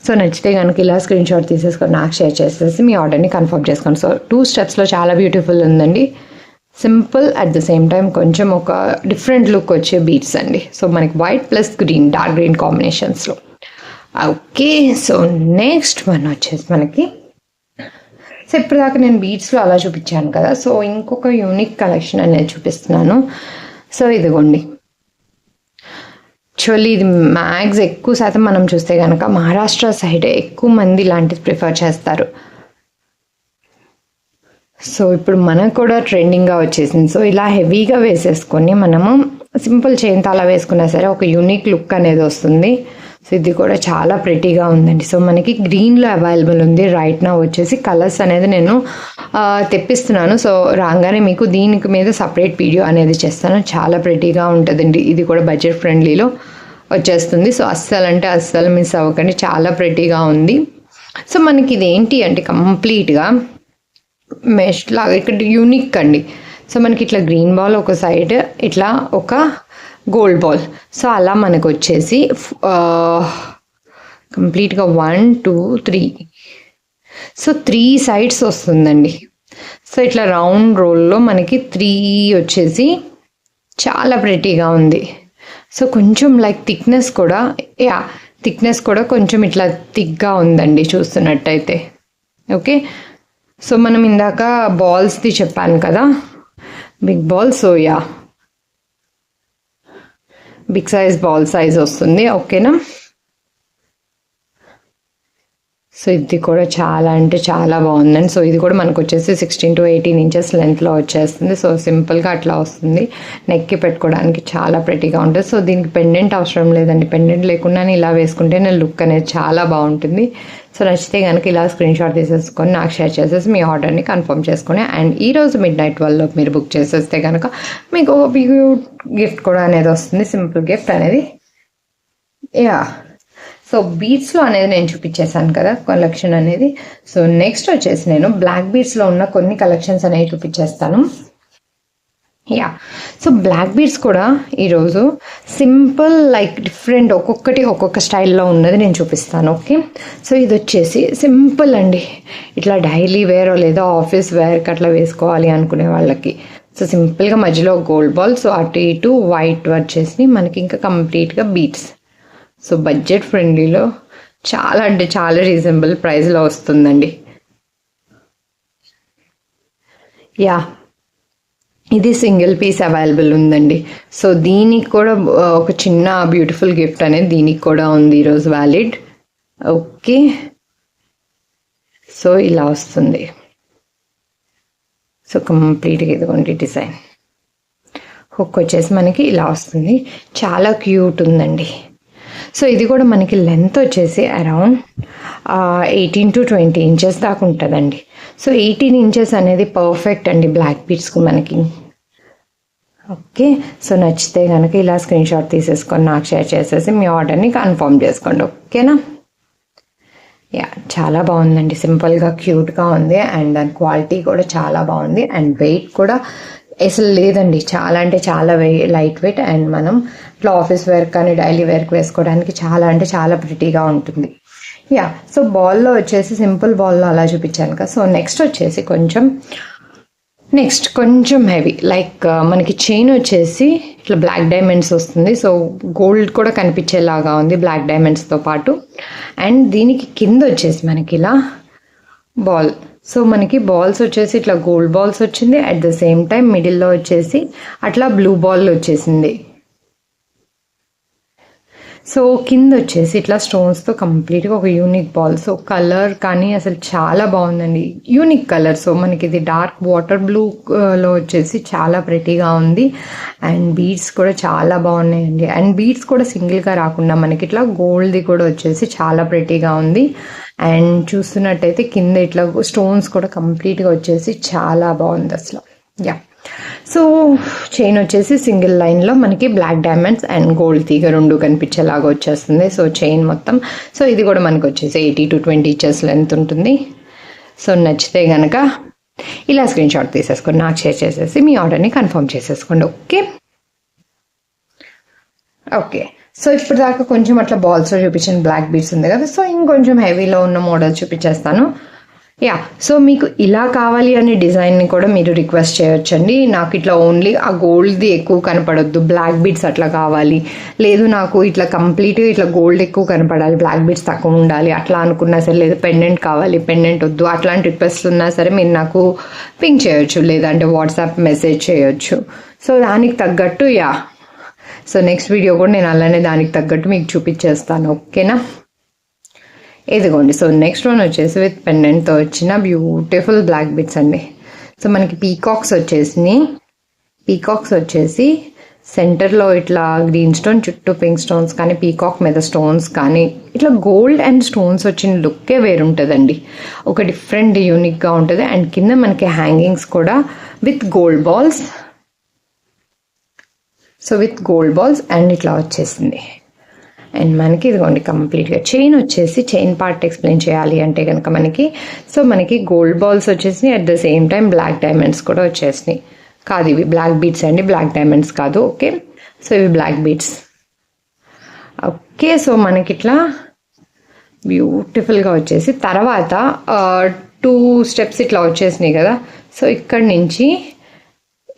సో నచ్చితే కనుక ఇలా స్క్రీన్ షాట్ తీసేసుకొని నాకు షేర్ చేసేసి మీ ఆర్డర్ని కన్ఫర్మ్ చేసుకోండి. సో 2 స్టెప్స్లో చాలా బ్యూటిఫుల్ ఉందండి. Simple at the same time కొంచెం ఒక డిఫరెంట్ లుక్ వచ్చే బీడ్స్ అండి. సో మనకి white plus green, dark green కాంబినేషన్స్లో. ఓకే, సో నెక్స్ట్ వన్ వచ్చేసి మనకి, సో ఇప్పటిదాకా నేను బీడ్స్లో అలా చూపించాను కదా, సో ఇంకొక యూనిక్ కలెక్షన్ అనేది చూపిస్తున్నాను. సో ఇదిగోండి, యాక్చువల్లీ ఇది మ్యాక్స్ ఎక్కువ శాతం మనం చూస్తే కనుక మహారాష్ట్ర సైడ్ ఎక్కువ మంది ఇలాంటిది ప్రిఫర్ చేస్తారు. సో ఇప్పుడు మనకు కూడా ట్రెండింగ్గా వచ్చేసింది. సో ఇలా హెవీగా వేసేసుకొని మనము సింపుల్ చైన్తో అలా వేసుకున్నా సరే ఒక యూనిక్ లుక్ అనేది వస్తుంది. సో ఇది కూడా చాలా ప్రెటీగా ఉందండి. సో మనకి గ్రీన్లో అవైలబుల్ ఉంది. రైట్ నా వచ్చేసి కలర్స్ అనేది నేను తెప్పిస్తున్నాను. సో రాగానే మీకు దీనికి మీద సపరేట్ వీడియో అనేది చేస్తాను. చాలా ప్రెటీగా ఉంటుందండి. ఇది కూడా బడ్జెట్ ఫ్రెండ్లీలో వచ్చేస్తుంది. సో అస్సలు మిస్ అవ్వకండి, చాలా ప్రెటీగా ఉంది. సో మనకి ఇది ఏంటి అంటే కంప్లీట్గా మెష్ లాగా ఇక్కడ యూనిక్ అండి. సో మనకి ఇట్లా గ్రీన్ బాల్ ఒక సైడ్, ఇట్లా ఒక గోల్డ్ బాల్. సో అలా మనకు వచ్చేసి కంప్లీట్గా 1 2 3, సో 3 సైడ్స్ వస్తుందండి. సో ఇట్లా రౌండ్ రోల్లో మనకి 3 వచ్చేసి చాలా ప్రెటీగా ఉంది. సో కొంచెం లైక్ థిక్నెస్ కూడా కొంచెం ఇట్లా థిక్గా ఉందండి చూస్తున్నట్టయితే. ఓకే, సో మనం ఇందాక బాల్స్ది చెప్పాను కదా, big ball. So big size ball size వస్తుంది. ఓకేనా, సో ఇది కూడా చాలా అంటే చాలా బాగుందండి. సో ఇది కూడా మనకు వచ్చేసి 16 to 18 ఇంచెస్ లెంత్లో వచ్చేస్తుంది. సో సింపుల్గా అట్లా వస్తుంది. నెక్కి పెట్టుకోవడానికి చాలా ప్రెటీగా ఉంటుంది. సో దీనికి పెండెంట్ అవసరం లేదండి. పెండెంట్ లేకుండా ఇలా వేసుకుంటే నా లుక్ అనేది చాలా బాగుంటుంది. సో నచ్చితే కనుక ఇలా స్క్రీన్ షాట్ తీసేసుకొని నాకు షేర్ చేసేసి మీ ఆర్డర్ని కన్ఫర్మ్ చేసుకొని, అండ్ ఈరోజు midnight 12 మీరు బుక్ చేసేస్తే కనుక మీకు ఒక బ్యూట్ గిఫ్ట్ కూడా అనేది వస్తుంది. సింపుల్ గిఫ్ట్ అనేది. సో బీడ్స్లో అనేది నేను చూపించేశాను కదా కలెక్షన్ అనేది. సో నెక్స్ట్ వచ్చేసి నేను బ్లాక్ బీడ్స్లో ఉన్న కొన్ని కలెక్షన్స్ అనేవి చూపించేస్తాను. సో బ్లాక్ బీడ్స్ కూడా ఈరోజు సింపుల్ లైక్ డిఫరెంట్ ఒక్కొక్కటి ఒక్కొక్క స్టైల్లో ఉన్నది నేను చూపిస్తాను. ఓకే, సో ఇది వచ్చేసి సింపుల్ అండి. ఇట్లా డైలీ వేర్ లేదా ఆఫీస్ వేర్కి అట్లా వేసుకోవాలి అనుకునే వాళ్ళకి. సో సింపుల్గా మధ్యలో గోల్డ్ బాల్, సో అటు ఇటు వైట్ వచ్చేసి మనకి ఇంకా కంప్లీట్గా బీడ్స్. సో బడ్జెట్ ఫ్రెండ్లీలో చాలా అంటే చాలా రీజనబుల్ ప్రైస్లో వస్తుందండి. ఇది సింగిల్ పీస్ అవైలబుల్ ఉందండి. సో దీనికి కూడా ఒక చిన్న బ్యూటిఫుల్ గిఫ్ట్ అనేది దీనికి కూడా ఉంది ఈరోజు వ్యాలిడ్. ఓకే, సో ఇలా వస్తుంది. సో కంప్లీట్గా ఇదిగోండి డిజైన్. హుక్ వచ్చేసి మనకి ఇలా వస్తుంది. చాలా క్యూట్ ఉందండి. సో ఇది కూడా మనకి లెంత్ వచ్చేసి అరౌండ్ 18 to 20 ఇంచెస్ దాకా ఉంటుందండి. సో 18 ఇంచెస్ అనేది పర్ఫెక్ట్ అండి బ్లాక్ బీడ్స్కి మనకి. ఓకే, సో నచ్చితే కనుక ఇలా స్క్రీన్ షాట్ తీసేసుకొని నాకు షేర్ చేసేసి మీ ఆర్డర్ని కన్ఫర్మ్ చేసుకోండి. ఓకేనా, చాలా బాగుందండి. సింపుల్గా క్యూట్గా ఉంది అండ్ దాని క్వాలిటీ కూడా చాలా బాగుంది అండ్ వెయిట్ కూడా అసలు లేదండి. చాలా అంటే చాలా లైట్ వెయిట్ అండ్ మనం ఇట్లా ఆఫీస్ వేర్ కానీ డైలీ వేర్కి వేసుకోవడానికి చాలా అంటే చాలా ప్రిటీగా ఉంటుంది. సో బాల్లో వచ్చేసి సింపుల్ బాల్లో అలా చూపించాను కదా. సో నెక్స్ట్ వచ్చేసి కొంచెం హెవీ లైక్ మనకి చైన్ వచ్చేసి ఇట్లా బ్లాక్ డైమండ్స్ వస్తుంది. సో గోల్డ్ కూడా కనిపించేలాగా ఉంది బ్లాక్ డైమండ్స్తో పాటు. అండ్ దీనికి కింద వచ్చేసి మనకి ఇలా బాల్. సో మనకి బాల్స్ వచ్చేసి ఇట్లా గోల్డ్ బాల్స్ వచ్చింది. అట్ ద సేమ్ టైం మిడిల్లో వచ్చేసి అట్లా బ్లూ బాల్ వచ్చేసింది. సో కింద వచ్చేసి ఇట్లా స్టోన్స్తో కంప్లీట్గా ఒక యూనిక్ బాల్. సో కలర్ కానీ అసలు చాలా బాగుందండి, యూనిక్ కలర్. సో మనకి ఇది డార్క్ వాటర్ బ్లూలో వచ్చేసి చాలా ప్రెటీగా ఉంది అండ్ బీడ్స్ కూడా చాలా బాగున్నాయండి. అండ్ బీడ్స్ కూడా సింగిల్గా రాకుండా మనకి ఇట్లా గోల్డ్ది కూడా వచ్చేసి చాలా ప్రెటీగా ఉంది. అండ్ చూస్తున్నట్టయితే కింద ఇట్లా స్టోన్స్ కూడా కంప్లీట్గా వచ్చేసి చాలా బాగుంది అసలు. సో చైన్ వచ్చేసి సింగిల్ లైన్లో మనకి బ్లాక్ డైమండ్స్ అండ్ గోల్డ్ తీగ రెండు కనిపించేలాగా వచ్చేస్తుంది. సో చైన్ మొత్తం. సో ఇది కూడా మనకు వచ్చేసి 18 to 20 ఇంచెస్ లెంత్ ఉంటుంది. సో నచ్చితే కనుక ఇలా స్క్రీన్ షాట్ తీసేసుకొని నాకు షేర్ చేసేసి మీ ఆర్డర్ని కన్ఫర్మ్ చేసేసుకోండి. ఓకే, సో ఇప్పుడు దాకా కొంచెం అట్లా బాల్స్లో చూపించాను, బ్లాక్ బీడ్స్ ఉంది కదా. సో ఇంకొంచెం హెవీలో ఉన్న మోడల్ చూపించేస్తాను. సో మీకు ఇలా కావాలి అనే డిజైన్ని కూడా మీరు రిక్వెస్ట్ చేయొచ్చండి. నాకు ఇట్లా ఓన్లీ ఆ గోల్డ్ది ఎక్కువ కనపడొద్దు, బ్లాక్ బీడ్స్ అట్లా కావాలి, లేదు నాకు ఇట్లా కంప్లీట్గా ఇట్లా గోల్డ్ ఎక్కువ కనపడాలి, బ్లాక్ బీడ్స్ తక్కువ ఉండాలి అట్లా అనుకున్నా సరే, లేదు పెండెంట్ కావాలి, పెండెంట్ వద్దు, అట్లాంటి రిక్వెస్ట్లు ఉన్నా సరే మీరు నాకు పింక్ చేయొచ్చు, లేదంటే వాట్సాప్ మెసేజ్ చేయొచ్చు. సో దానికి తగ్గట్టు సో నెక్స్ట్ వీడియో కూడా నేను అలానే దానికి తగ్గట్టు మీకు చూపించేస్తాను, ఓకేనా. ఇదిగోండి. సో నెక్స్ట్ వన్ వచ్చేసి విత్ పెండెంట్తో వచ్చిన బ్యూటిఫుల్ బ్లాక్ బీడ్స్ అండి. సో మనకి పీకాక్స్ వచ్చేసి సెంటర్లో ఇట్లా గ్రీన్ స్టోన్, చుట్టూ పింక్ స్టోన్స్ కానీ, పీకాక్ మీద స్టోన్స్ కానీ, ఇట్లా గోల్డ్ అండ్ స్టోన్స్ వచ్చిన లుక్కే వేరుంటుందండి, ఒక డిఫరెంట్ యూనిక్గా ఉంటుంది. అండ్ కింద మనకి హ్యాంగింగ్స్ కూడా with gold balls. So with gold balls and ఇట్లా వచ్చేసింది. అండ్ మనకి ఇదిగోండి కంప్లీట్గా చైన్ వచ్చేసి, చైన్ పార్ట్ ఎక్స్ప్లెయిన్ చేయాలి అంటే కనుక మనకి గోల్డ్ బాల్స్ వచ్చేసినాయి, at the same time black diamonds కూడా వచ్చేసినాయి. కాదు ఇవి బ్లాక్ బీడ్స్ అండి, బ్లాక్ డైమండ్స్ కాదు, ఓకే. సో ఇవి బ్లాక్ బీడ్స్, ఓకే. సో మనకి ఇట్లా బ్యూటిఫుల్గా వచ్చేసి తర్వాత 2 స్టెప్స్ ఇట్లా వచ్చేసినాయి కదా. సో ఇక్కడ నుంచి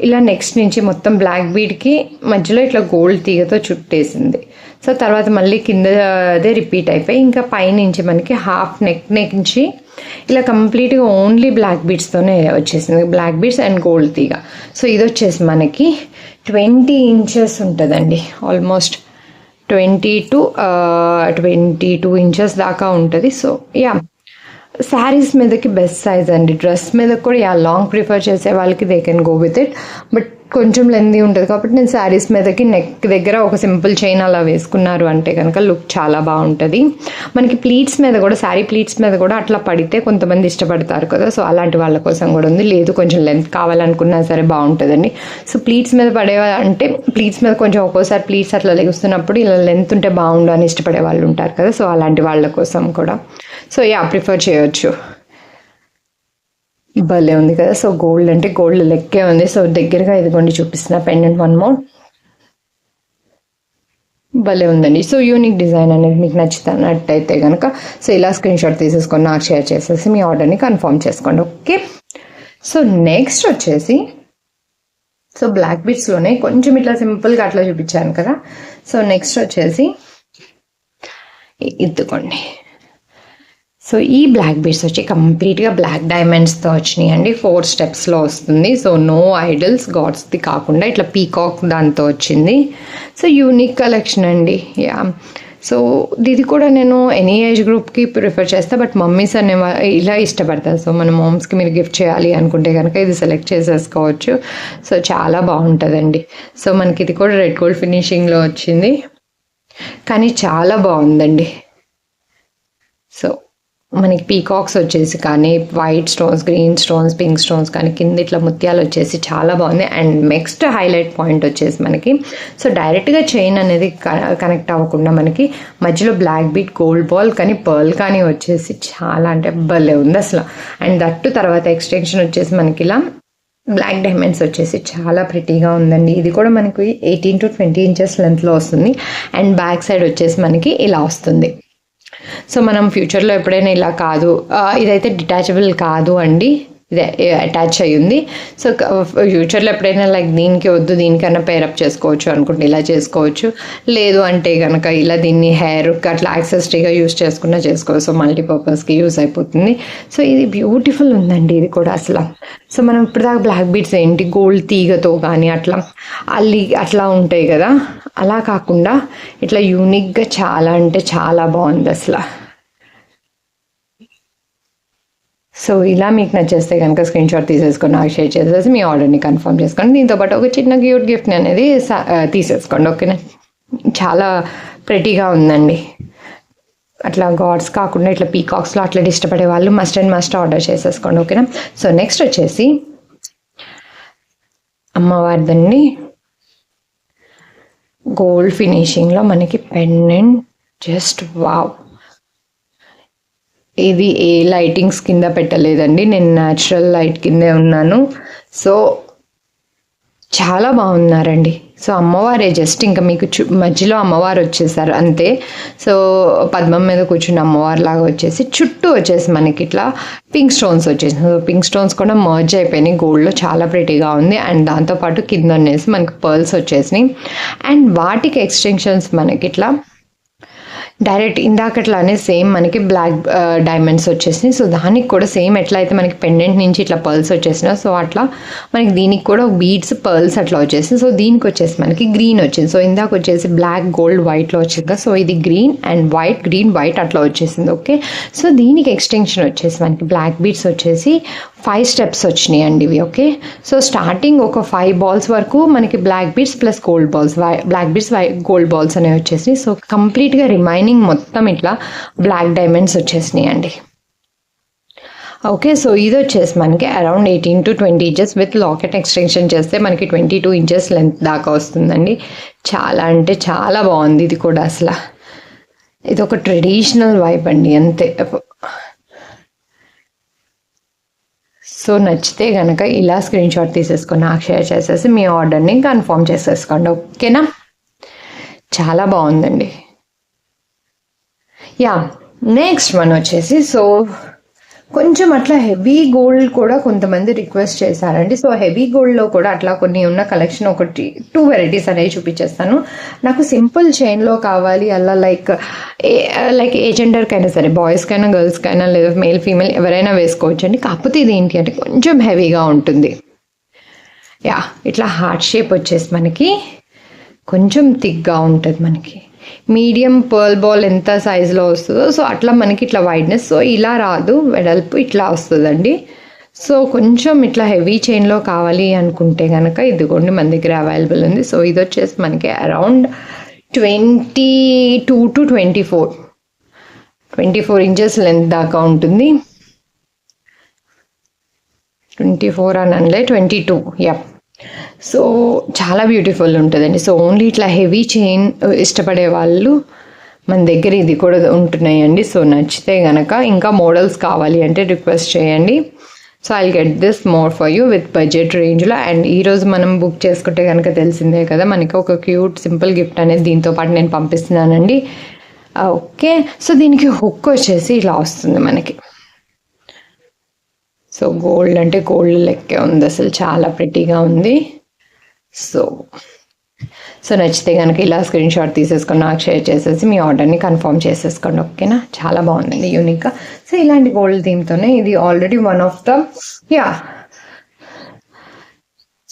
ఇలా నెక్స్ట్ నుంచి మొత్తం బ్లాక్ బీడ్కి మధ్యలో ఇట్లా గోల్డ్ తీగతో చుట్టేసింది. సో తర్వాత మళ్ళీ కింద అదే రిపీట్ అయిపోయి ఇంకా పైనుంచి మనకి హాఫ్ నెక్ నుంచి ఇలా కంప్లీట్గా ఓన్లీ బ్లాక్ బీడ్స్తోనే వచ్చేసింది, బ్లాక్ బీడ్స్ అండ్ గోల్డ్ తీగ. సో ఇది వచ్చేసి మనకి 20 ఇంచెస్ ఉంటుందండి, ఆల్మోస్ట్ 22 ఇంచెస్ దాకా ఉంటుంది. సో శారీస్ మీదకి బెస్ట్ సైజ్ అండి. డ్రెస్ మీద కూడా లాంగ్ ప్రిఫర్ చేసే వాళ్ళకి they can go with it, but కొంచెం లెందీ ఉంటుంది కాబట్టి నేను శారీస్ మీదకి నెక్ దగ్గర ఒక సింపుల్ చైన్ అలా వేసుకున్నారు అంటే కనుక లుక్ చాలా బాగుంటుంది. మనకి ప్లీట్స్ మీద కూడా, శారీ ప్లీట్స్ మీద కూడా అట్లా పడితే కొంతమంది ఇష్టపడతారు కదా. సో అలాంటి వాళ్ళ కోసం కూడా ఉంది, లేదు కొంచెం లెంత్ కావాలనుకున్నా సరే బాగుంటుందండి. సో ప్లీట్స్ మీద అంటే ప్లీట్స్ మీద కొంచెం ఒక్కోసారి ప్లీట్స్ అట్లా లెగుస్తున్నప్పుడు ఇలా లెంత్ ఉంటే బాగుండు అని ఇష్టపడే వాళ్ళు ఉంటారు కదా. సో అలాంటి వాళ్ళ కోసం కూడా సో ప్రిఫర్ చేయొచ్చు. భలే ఉంది కదా. సో గోల్డ్ అంటే గోల్డ్ లెక్కే ఉంది. సో దగ్గరగా ఇదిగోండి చూపిస్తున్నా పెండెంట్ వన్ మోర్, భలే ఉందండి. సో యూనిక్ డిజైన్ అనేది మీకు నచ్చినట్టయితే కనుక సో ఇలా స్క్రీన్ షాట్ తీసేసుకొని నాకు షేర్ చేసేసి మీ ఆర్డర్ని కన్ఫర్మ్ చేసుకోండి, ఓకే. సో నెక్స్ట్ వచ్చేసి సో బ్లాక్ బీడ్స్లోనే కొంచెం ఇట్లా సింపుల్గా అట్లా చూపించాను కదా. సో నెక్స్ట్ వచ్చేసి ఇద్దుకోండి. సో ఈ బ్లాక్ బీడ్స్ వచ్చి కంప్లీట్గా బ్లాక్ డైమండ్స్తో వచ్చినాయి అండి, 4 స్టెప్స్లో వస్తుంది. సో నో ఐడల్స్, గాడ్స్ది కాకుండా ఇట్లా పీకాక్ దాంతో వచ్చింది. సో యూనిక్ కలెక్షన్ అండి. సో ఇది కూడా నేను ఎనీ ఏజ్ గ్రూప్కి ప్రిఫర్ చేస్తాను, బట్ మమ్మీస్ అనే ఇలా ఇష్టపడతారు. సో మన మామ్స్కి మీరు గిఫ్ట్ చేయాలి అనుకుంటే కనుక ఇది సెలెక్ట్ చేసేసుకోవచ్చు. సో చాలా బాగుంటుందండి. సో మనకి ఇది కూడా రెడ్ గోల్డ్ ఫినిషింగ్లో వచ్చింది, కానీ చాలా బాగుందండి. సో మనకి పీకాక్స్ వచ్చేసి కానీ white stones, green stones, pink stones కానీ కింద ఇట్లా ముత్యాలు వచ్చేసి చాలా బాగుంది. అండ్ నెక్స్ట్ హైలైట్ పాయింట్ వచ్చేసి మనకి సో డైరెక్ట్గా చైన్ అనేది కనెక్ట్ అవ్వకుండా మనకి మధ్యలో బ్లాక్ బీట్, గోల్డ్ బాల్ కానీ పర్ల్ కానీ వచ్చేసి చాలా అంటే భలే ఉంది అసలు. అండ్ దట్టు తర్వాత ఎక్స్టెన్షన్ వచ్చేసి మనకి ఇలా బ్లాక్ డైమండ్స్ వచ్చేసి చాలా ప్రిటీగా ఉందండి. ఇది కూడా మనకి 18 to 20 ఇంచెస్ లెంత్లో వస్తుంది. అండ్ బ్యాక్ సైడ్ వచ్చేసి మనకి ఇలా వస్తుంది. సో మనం ఫ్యూచర్లో ఎప్పుడైనా ఇలా కాదు, ఇదైతే డిటాచబుల్ కాదు అండి, ఇదే అటాచ్ అయ్యింది. సో ఫ్యూచర్లో ఎప్పుడైనా లైక్ దీనికి వద్దు దీనికన్నా పేరప్ చేసుకోవచ్చు అనుకుంటే ఇలా చేసుకోవచ్చు, లేదు అంటే కనుక ఇలా దీన్ని హెయిర్ అట్లా యాక్సెసరీగా యూస్ చేసుకున్నా చేసుకోవచ్చు. సో మల్టీపర్పస్కి యూస్ అయిపోతుంది. సో ఇది బ్యూటిఫుల్ ఉందండి ఇది కూడా అసలు. సో మనం ఇప్పుడు దాకా బ్లాక్ బీడ్స్ ఏంటి గోల్డ్ తీగతో కానీ అట్లా అట్లా ఉంటాయి కదా, అలా కాకుండా ఇట్లా యూనిక్గా చాలా అంటే చాలా బాగుంది అసలు. సో ఇలా మీకు నచ్చేస్తే కనుక స్క్రీన్ షాట్ తీసేసుకొని నాకు షేర్ చేసేసి మీ ఆర్డర్ని కన్ఫర్మ్ చేసుకోండి. దీంతోపాటు ఒక చిన్న క్యూట్ గిఫ్ట్ని అనేది తీసేసుకోండి, ఓకేనా. చాలా ప్రెటీగా ఉందండి. అట్లా గాడ్స్ కాకుండా ఇట్లా పీకాక్స్లో అట్లా ఇష్టపడే వాళ్ళు మస్ట్ ఆర్డర్ చేసేసుకోండి, ఓకేనా. సో నెక్స్ట్ వచ్చేసి అమ్మవారిదండి, గోల్డ్ ఫినిషింగ్లో మనకి పెండెంట్, జస్ట్ వావ్. ఇది ఏ లైటింగ్స్ కింద పెట్టలేదండి, నేను న్యాచురల్ లైట్ కిందే ఉన్నాను. సో చాలా బాగున్నారండి. సో అమ్మవారే జస్ట్ ఇంకా మీకు మధ్యలో అమ్మవారు వచ్చేసారు అంతే. సో పద్మం మీద కూర్చున్న అమ్మవారు లాగా వచ్చేసి చుట్టూ వచ్చేసి మనకి ఇట్లా పింక్ స్టోన్స్ వచ్చేసి, సో పింక్ స్టోన్స్ కూడా మర్జ్ అయిపోయినాయి గోల్డ్లో, చాలా ప్రెటీగా ఉంది. అండ్ దాంతోపాటు కింద అనేసి మనకి పర్ల్స్ వచ్చేసినాయి. అండ్ వాటికి ఎక్స్టెన్షన్స్ మనకి ఇట్లా డైరెక్ట్ ఇందాకట్లానే సేమ్ మనకి బ్లాక్ డైమండ్స్ వచ్చేసినాయి. సో దానికి కూడా సేమ్ ఎట్లా అయితే మనకి పెండెంట్ నుంచి ఇట్లా పర్ల్స్ వచ్చేసినాయి, సో అట్లా మనకి దీనికి కూడా బీడ్స్ పర్ల్స్ అట్లా వచ్చేసింది. సో దీనికి వచ్చేసి మనకి గ్రీన్ వచ్చింది. సో ఇందాక వచ్చేసి బ్లాక్ గోల్డ్ వైట్లో వచ్చింది కదా, సో ఇది green and white, green white అట్లా వచ్చేసింది. ఓకే, సో దీనికి ఎక్స్టెన్షన్ వచ్చేసి మనకి బ్లాక్ బీడ్స్ వచ్చేసి 5 స్టెప్స్ వచ్చినాయి అండి ఇవి. ఓకే, సో స్టార్టింగ్ ఒక 5 బాల్స్ వరకు మనకి black beads plus gold balls, black beads gold balls అనేవి వచ్చేసినాయి. సో కంప్లీట్గా రిమైనింగ్ మొత్తం ఇట్లా బ్లాక్ డైమండ్స్ వచ్చేసినాయి అండి. ఓకే, సో ఇది వచ్చేసి మనకి around 18 to 20 inches with locket extension చేస్తే మనకి 22 ఇంచెస్ లెంత్ దాకా వస్తుందండి. చాలా అంటే చాలా బాగుంది ఇది కూడా. అసలు ఇది ఒక ట్రెడిషనల్ వైబ్ అండి అంతే. సో నచ్చితే కనుక ఇలా స్క్రీన్ షాట్ తీసేసుకొని నాకు షేర్ చేసేసి మీ ఆర్డర్ని కన్ఫర్మ్ చేసేసుకోండి. ఓకేనా, చాలా బాగుందండి. యా, నెక్స్ట్ వన్ వచ్చేసి సో కొంచెం అట్లా హెవీ గోల్డ్ కూడా కొంతమంది రిక్వెస్ట్ చేశారండి. సో హెవీ గోల్డ్లో కూడా అట్లా కొన్ని ఉన్న కలెక్షన్ 2 వెరైటీస్ అనేవి చూపించేస్తాను. నాకు సింపుల్ చైన్లో కావాలి అలా లైక్ ఏ జెండర్కైనా సరే, బాయ్స్కైనా గర్ల్స్కైనా లేదా మేల్ ఫీమేల్ ఎవరైనా వేసుకోవచ్చు అండి. కాకపోతే ఇది ఏంటి అంటే కొంచెం హెవీగా ఉంటుంది. యా, ఇట్లా హార్ట్ షేప్ వచ్చేసి మనకి కొంచెం థిక్గా ఉంటుంది. మనకి మీడియం పర్ల్ బాల్ ఎంత సైజులో వస్తుందో సో అట్లా మనకి ఇట్లా వైడ్నెస్, సో ఇలా రాదు, వెడల్పు ఇట్లా వస్తుందండి. సో కొంచెం ఇట్లా హెవీ చైన్లో కావాలి అనుకుంటే కనుక ఇదిగోండి మన దగ్గర అవైలబుల్ ఉంది. సో ఇది వచ్చేసి మనకి అరౌండ్ 22 to 24 ఇంచెస్ లెంత్ దాకా ఉంటుంది. 24 అని అనలే, 22. యా, సో చాలా బ్యూటిఫుల్ ఉంటుందండి. సో ఓన్లీ ఇట్లా హెవీ చైన్ ఇష్టపడే వాళ్ళు మన దగ్గర ఇది కూడా ఉంటున్నాయండి. సో నచ్చితే కనుక ఇంకా మోడల్స్ కావాలి అంటే రిక్వెస్ట్ చేయండి. So I'll get this more for you with budget రేంజ్లో. అండ్ ఈరోజు మనం బుక్ చేసుకుంటే కనుక తెలిసిందే కదా, మనకి ఒక క్యూట్ సింపుల్ గిఫ్ట్ అనేది దీంతో పాటు నేను పంపిస్తున్నానండి. ఓకే, సో దీనికి హుక్ వచ్చేసి ఇలా వస్తుంది మనకి. సో గోల్డ్ అంటే గోల్డ్ లెక్కే ఉంది, అసలు చాలా ప్రెటీగా ఉంది. సో నచ్చితే కనుక ఇలా స్క్రీన్ షాట్ తీసేసుకొని నాకు షేర్ చేసేసి మీ ఆర్డర్ని కన్ఫర్మ్ చేసేసుకోండి. ఓకేనా, చాలా బాగుందండి యూనిక్గా. సో ఇలాంటి గోల్డ్ థీమ్తోనే ఇది already one of the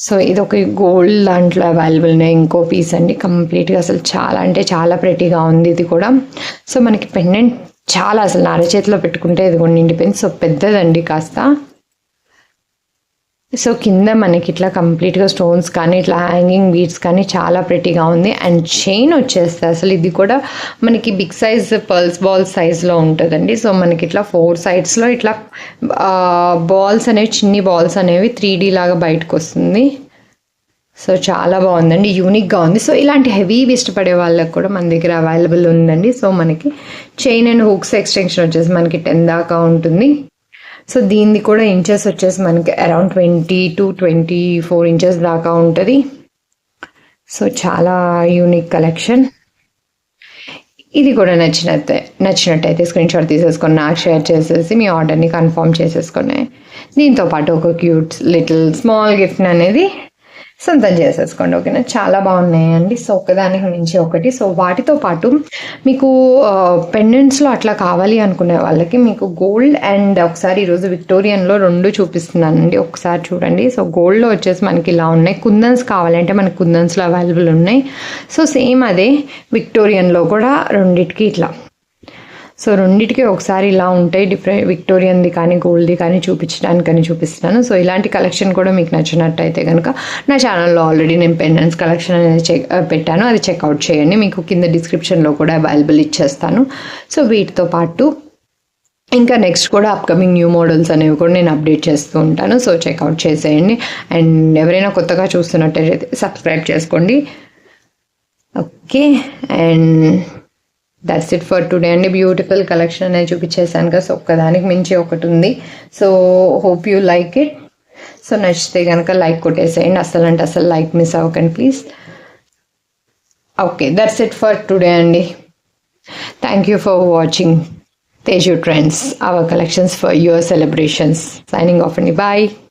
so ఇది ఒక గోల్డ్ దాంట్లో అవైలబుల్ ఉన్నాయి. ఇంకో పీస్ అండి, కంప్లీట్గా అసలు చాలా అంటే చాలా ప్రెటీగా ఉంది ఇది కూడా. సో మనకి పెండెంట్ చాలా అసలు అరచేతిలో పెట్టుకుంటే ఇది కూడా నిండిపోయింది. సో పెద్దదండి కాస్త. సో కింద మనకి ఇట్లా కంప్లీట్గా స్టోన్స్ కానీ ఇట్లా హ్యాంగింగ్ బీడ్స్ కానీ చాలా ప్రెటీగా ఉంది. అండ్ చైన్ వచ్చేస్తే అసలు ఇది కూడా మనకి బిగ్ సైజ్ పర్ల్స్ బాల్స్ సైజ్లో ఉంటుందండి. సో మనకి ఇట్లా 4 సైడ్స్లో ఇట్లా బాల్స్ అనేవి, చిన్ని బాల్స్ అనేవి 3D లాగా బయటకు వస్తుంది. సో చాలా బాగుందండి, యూనిక్గా ఉంది. సో ఇలాంటి హెవీవి ఇష్టపడే వాళ్ళకి కూడా మన దగ్గర అవైలబుల్ ఉందండి. సో మనకి చైన్ అండ్ హుక్స్ ఎక్స్టెన్షన్ వచ్చేసి మనకి 10 దాకా ఉంటుంది. సో దీనిది కూడా ఇంచెస్ వచ్చేసి మనకి అరౌండ్ 20 to 24 ఇంచెస్ దాకా ఉంటుంది. సో చాలా యూనిక్ కలెక్షన్. ఇది కూడా నచ్చినట్టయితే స్క్రీన్ షాట్ తీసేసుకొని నాకు షేర్ చేసేసి మీ ఆర్డర్ని కన్ఫర్మ్ చేసేసుకొని దీంతో పాటు ఒక క్యూట్ లిటిల్ స్మాల్ గిఫ్ట్ అనేది సొంతం చేసేసుకోండి. ఓకేనా, చాలా బాగున్నాయండి. సో ఒకదానికి మించి ఒకటి. సో వాటితో పాటు మీకు పెండెంట్స్లో అట్లా కావాలి అనుకునే వాళ్ళకి మీకు గోల్డ్ అండ్ ఒకసారి ఈరోజు విక్టోరియన్లో 2 చూపిస్తున్నానండి, ఒకసారి చూడండి. సో గోల్డ్లో వచ్చేసి మనకి ఇలా ఉన్నాయి. కుందన్స్ కావాలంటే మనకి కుందన్స్లో అవైలబుల్ ఉన్నాయి. సో సేమ్ అదే విక్టోరియన్లో కూడా రెండిటికి ఇట్లా. సో రెండిటికి ఒకసారి ఇలా ఉంటాయి. డిఫరెంట్ విక్టోరియన్ది కానీ గోల్డ్ది కానీ చూపించడానికని చూపిస్తున్నాను. సో ఇలాంటి కలెక్షన్ కూడా మీకు నచ్చినట్టయితే కనుక నా ఛానల్లో ఆల్రెడీ నేను పెండెంట్స్ కలెక్షన్ అనేది పెట్టాను, అది చెక్అవుట్ చేయండి. మీకు కింద డిస్క్రిప్షన్లో కూడా అవైలబుల్ ఇచ్చేస్తాను. సో వీటితో పాటు ఇంకా నెక్స్ట్ కూడా అప్కమింగ్ న్యూ మోడల్స్ అనేవి కూడా నేను అప్డేట్ చేస్తూ ఉంటాను. సో చెక్అవుట్ చేసేయండి. అండ్ ఎవరైనా కొత్తగా చూస్తున్నట్టయితే సబ్స్క్రైబ్ చేసుకోండి. Okay, and that's it for today అండి. బ్యూటిఫుల్ కలెక్షన్ అనేది చూపించేసాను కదా. సో ఒక్కదానికి మించి ఒకటి ఉంది. So hope you like it. So నచ్చితే కనుక లైక్ కొట్టేసేయండి. అసలు లైక్ మిస్ అవ్వకండి please. Okay, that's it for today అండి. Thank you for watching Teju Trends, our collections for your celebrations. Signing off, and bye.